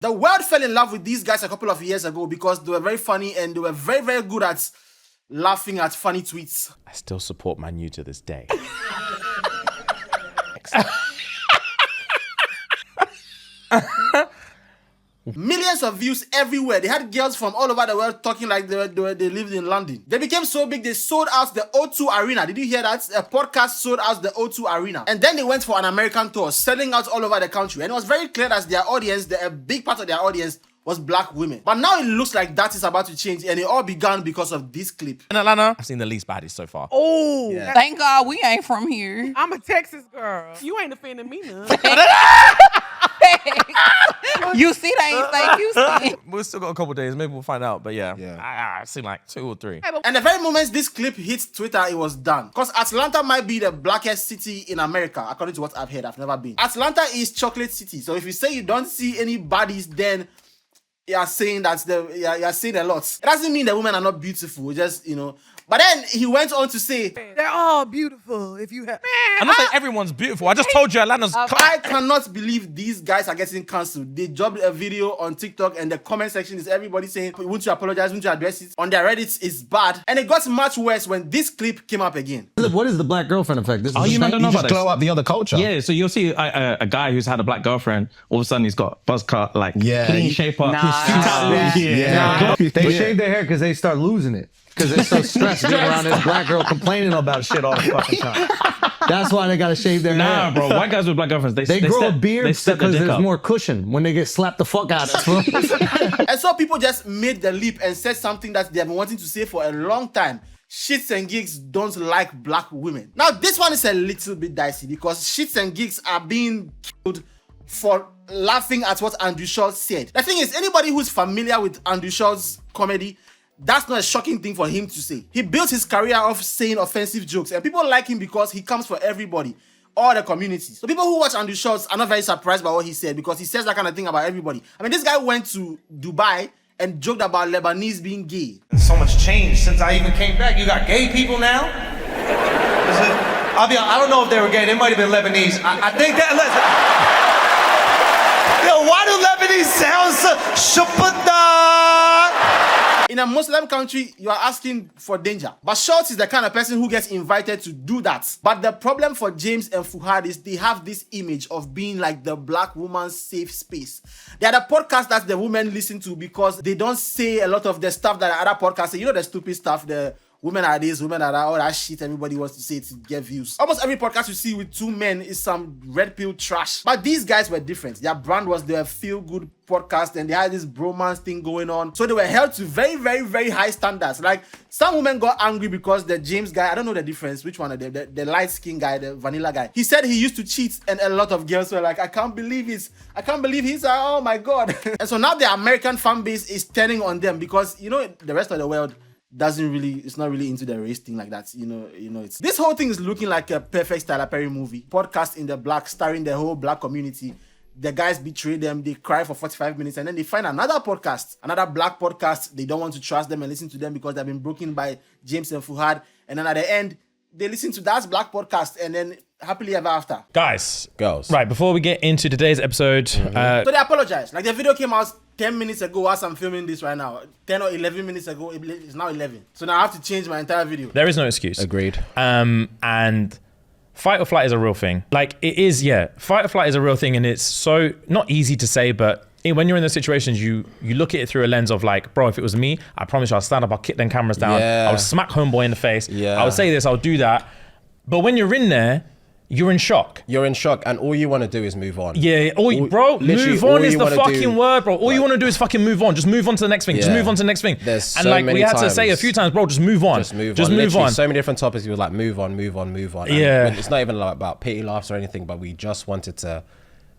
The world fell in love with these guys a couple of years ago because they were very funny and they were very, very good at laughing at funny tweets. I still support Man U to this day. Millions of views everywhere. They had girls from all over the world talking like they lived in London. They became so big, they sold out the O2 Arena. Did you hear that? A podcast sold out the O2 Arena. And then they went for an American tour, selling out all over the country. And it was very clear that their audience, a big part of their audience, was black women. But now it looks like that is about to change, and it all began because of this clip. In Atlanta, I've seen the least baddies so far. Oh, Yeah. thank God we ain't from here. I'm a Texas girl. You ain't offending me none. You see, they ain't think you see. We've still got a couple days. Maybe we'll find out. But yeah. I've seen like 2 or 3. And the very moment this clip hit Twitter, it was done. Because Atlanta might be the blackest city in America, according to what I've heard. I've never been. Atlanta is chocolate city. So if you say you don't see any bodies, then you are saying that you're saying a lot. It doesn't mean that women are not beautiful, just, you know. But then he went on to say, They're all beautiful if you have... I'm not saying everyone's beautiful. I just told you Atlanta's... I cannot believe these guys are getting cancelled. They dropped a video on TikTok and the comment section is everybody saying, won't you apologize, won't you address it? On their Reddit, it's bad. And it got much worse when this clip came up again. What is the black girlfriend effect? This is you man don't know You about just this. glow up the other culture. Yeah, so you'll see a guy who's had a black girlfriend, all of a sudden he's got buzz cut, like clean shape up. They shave their hair because they start losing it. Because they're so stressed being around this black girl complaining about shit all the fucking time. That's why they gotta shave their hair. Nah, bro, white guys with black girlfriends, They grow step, a beard they step because their dick there's up. more cushion when they get slapped the fuck out of. And so people just made the leap and said something that they have been wanting to say for a long time. ShxtsnGigs don't like black women. Now, this one is a little bit dicey because ShxtsnGigs are being killed for laughing at what Andrew Schulz said. The thing is, anybody who's familiar with Andrew Schulz's comedy, that's not a shocking thing for him to say. He built his career off saying offensive jokes, and people like him because he comes for everybody, all the communities. So people who watch Andrew Schulz are not very surprised by what he said because he says that kind of thing about everybody. I mean, this guy went to Dubai and joked about Lebanese being gay. So much change since I even came back. You got gay people now? I'll be honest, I don't know if they were gay. They might have been Lebanese. I think that... Listen. Yo, why do Lebanese sound so... In a Muslim country, you are asking for danger. But Schulz is the kind of person who gets invited to do that. But the problem for James and Fuhad is they have this image of being like the black woman's safe space. They are the podcast that the women listen to because they don't say a lot of the stuff that other podcasts say. You know, the stupid stuff, the women are this, women are that, all that shit everybody wants to say to get views. Almost every podcast you see with 2 men is some red pill trash. But these guys were different. Their brand was their feel-good podcast and they had this bromance thing going on. So they were held to very, very, very high standards. Like, some women got angry because the James guy, I don't know the difference, which one of them, the light-skinned guy, the vanilla guy. He said he used to cheat and a lot of girls were like, I can't believe he's oh my God. And so now the American fan base is turning on them because, you know, the rest of the world it's not really into the race thing like that. You know, it's this whole thing is looking like a perfect Tyler Perry movie. Podcast in the black, starring the whole black community. The guys betray them, they cry for 45 minutes, and then they find another podcast, another black podcast. They don't want to trust them and listen to them because they've been broken by James and Fuhad. And then at the end, they listen to that black podcast and then happily ever after. Guys. Girls. Right, before we get into today's episode... So they apologize. Like, the video came out 10 minutes ago as I'm filming this right now. 10 or 11 minutes ago, it's now 11. So now I have to change my entire video. There is no excuse. Agreed. And fight or flight is a real thing. Like, it is, yeah. Fight or flight is a real thing, and it's so not easy to say, but when you're in those situations, you look at it through a lens of like, bro, if it was me, I promise you I'll stand up, I'll kick them cameras down, I would smack homeboy in the face, I would say this, I'll do that. But when you're in there, you're in shock. You're in shock, and all you want to do is move on. Yeah, bro, move on is the fucking word, bro. All you want to do is fucking move on. Just move on to the next thing. Just move on to the next thing. There's and so like many we had to times. say a few times, bro, just move on. Just move Literally, on. So many different topics. We were like, move on. And Yeah. it's not even like about pity laughs or anything, but we just wanted to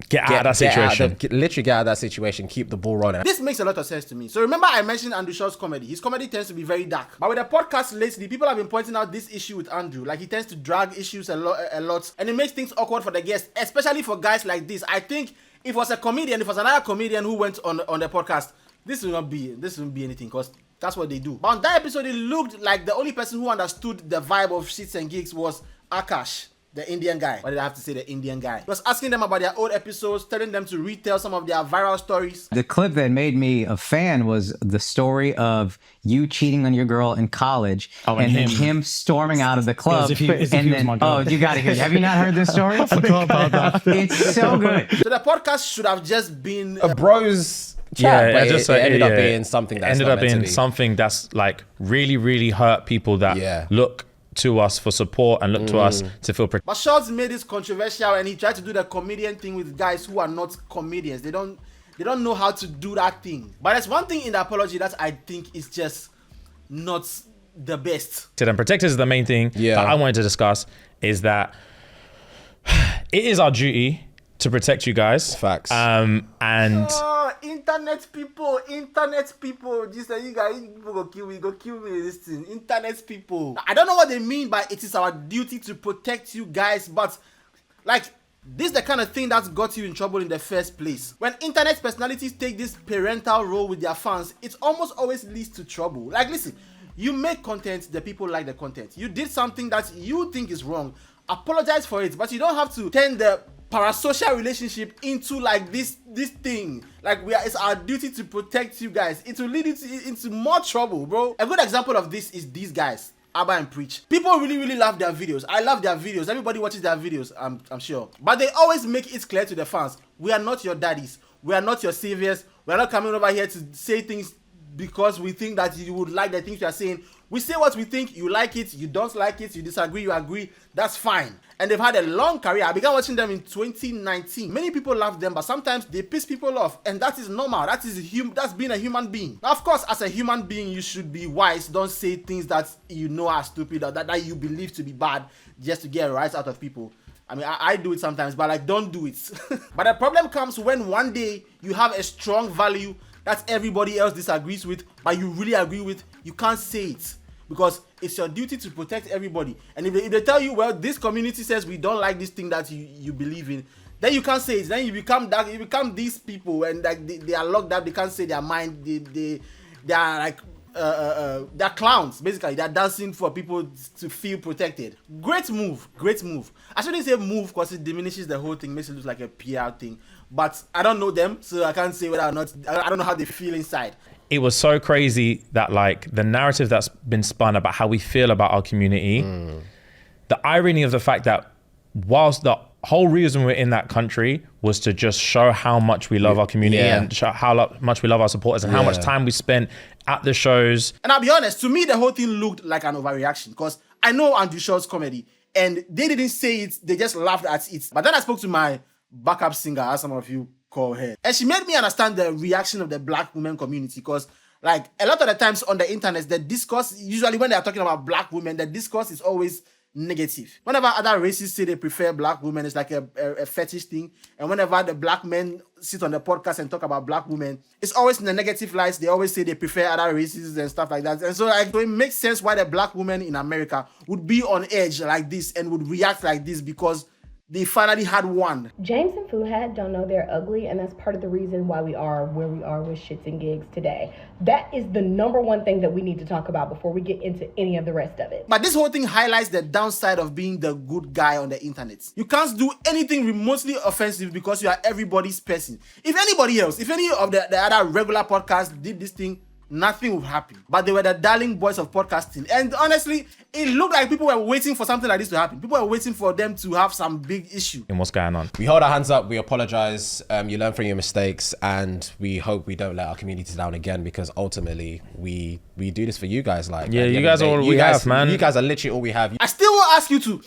get out of that situation. Literally get out of that situation, keep the ball rolling. This makes a lot of sense to me. So remember I mentioned Andrew Schulz's comedy. His comedy tends to be very dark. But with the podcast lately, people have been pointing out this issue with Andrew. Like, he tends to drag issues a lot. And it makes things awkward for the guests, especially for guys like this. I think if it was another comedian who went on the podcast, this wouldn't be anything because that's what they do. But on that episode, it looked like the only person who understood the vibe of ShxtsnGigs was Akash. The Indian guy. Why did I have to say the Indian guy? He was asking them about their old episodes, telling them to retell some of their viral stories. The clip that made me a fan was the story of you cheating on your girl in college and then him storming out of the club. As if he was my girl. Oh, you gotta hear it. Have you not heard this story? I forgot about that. It's so good. So the podcast should have just been A bros chat, but it ended up being something that's ended not up meant to being be. something that's like really, really hurt people that look to us for support and look to us to feel protected. But Schulz made this controversial and he tried to do the comedian thing with guys who are not comedians. They don't know how to do that thing. But there's one thing in the apology that I think is just not the best. And protected is the main thing that I wanted to discuss, is that it is our duty to protect you guys. Facts. Internet people, just like you guys, people go kill me with this thing. Internet people. I don't know what they mean by it is our duty to protect you guys, but like, this is the kind of thing that's got you in trouble in the first place. When internet personalities take this parental role with their fans, it almost always leads to trouble. Like, listen, you make content, the people like the content. You did something that you think is wrong, apologize for it, but you don't have to turn the parasocial relationship into like this thing. Like, it's our duty to protect you guys. It will lead into more trouble, bro. A good example of this is these guys, Abba and Preach. People really love their videos. I love their videos. Everybody watches their videos, I'm sure. But they always make it clear to the fans, we are not your daddies. We are not your saviors. We are not coming over here to say things because we think that you would like the things we are saying. We say what we think, you like it, you don't like it, you disagree, you agree, that's fine. And they've had a long career. I began watching them in 2019. Many people love them, but sometimes they piss people off, and that is normal. That's being a human being. Now, of course, as a human being, you should be wise. Don't say things that you know are stupid or that you believe to be bad just to get a rise out of people. I mean, I do it sometimes, but like, don't do it. But the problem comes when one day you have a strong value that everybody else disagrees with, but you really agree with, you can't say it. Because it's your duty to protect everybody. And if they tell you, well, this community says we don't like this thing that you believe in, then you can't say it. Then you become that. You become these people, and like they are locked up. They can't say their mind. They are like they're clowns. Basically, they're dancing for people to feel protected. Great move. I shouldn't say move because it diminishes the whole thing, makes it look like a PR thing. But I don't know them, so I can't say whether or not. I don't know how they feel inside. It was so crazy that like the narrative that's been spun about how we feel about our community, the irony of the fact that whilst the whole reason we're in that country was to just show how much we love our community and show how much we love our supporters and how much time we spent at the shows. And I'll be honest, to me, the whole thing looked like an overreaction because I know Andrew Schulz comedy and they didn't say it, they just laughed at it. But then I spoke to my backup singer, as some of you call her, and she made me understand the reaction of the black women community because like a lot of the times on the internet, the discourse, usually when they are talking about black women, the discourse is always negative. Whenever other races say they prefer black women, it's like a fetish thing. And whenever the black men sit on the podcast and talk about black women, it's always in the negative lights. They always say they prefer other races and stuff like that. And so like, it makes sense why the black women in America would be on edge like this and would react like this because they finally had one. James and Fuhad don't know they're ugly, and that's part of the reason why we are where we are with ShxtsnGigs today. That is the number one thing that we need to talk about before we get into any of the rest of it. But this whole thing highlights the downside of being the good guy on the internet. You can't do anything remotely offensive because you are everybody's person. If anybody else, if any of the other regular podcasts did this thing, nothing would happen. But they were the darling boys of podcasting. And honestly, it looked like people were waiting for something like this to happen. People were waiting for them to have some big issue. And what's going on? We hold our hands up, we apologize, you learn from your mistakes, and we hope we don't let our community down again because ultimately we do this for you guys. Like, yeah, you guys are all we have, man. You guys are literally all we have. I still will ask you to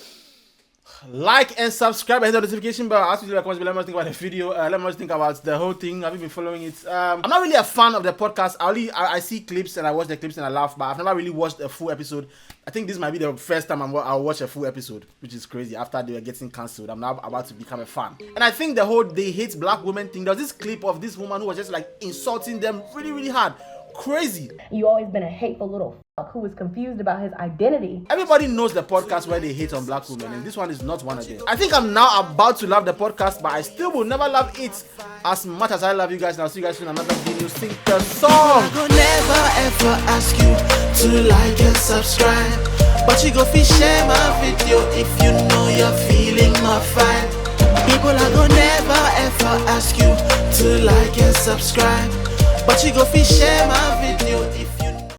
like and subscribe and hit the notification bell. Ask you to let me know what you think about the video. Let me know what you think about the whole thing. Have you been following it? I'm not really a fan of the podcast. I see clips and I watch the clips and I laugh, but I've never really watched a full episode. I think this might be the first time I'll watch a full episode, which is crazy. After they were getting cancelled, I'm now about to become a fan. And I think the whole they hate black women thing. There was this clip of this woman who was just like insulting them really hard. Crazy. You always been a hateful little fuck who was confused about his identity. Everybody knows the podcast where they hate on black women, and this one is not one of them. I think I'm now about to love the podcast, but I still will never love it as much as I love you guys. And I'll see you guys in another video. Sing the song. I will never ever ask you to like and subscribe. But you go fi share my video if you know you're feeling my vibe. People are gonna never ever ask you to like and subscribe. But you go fi share my video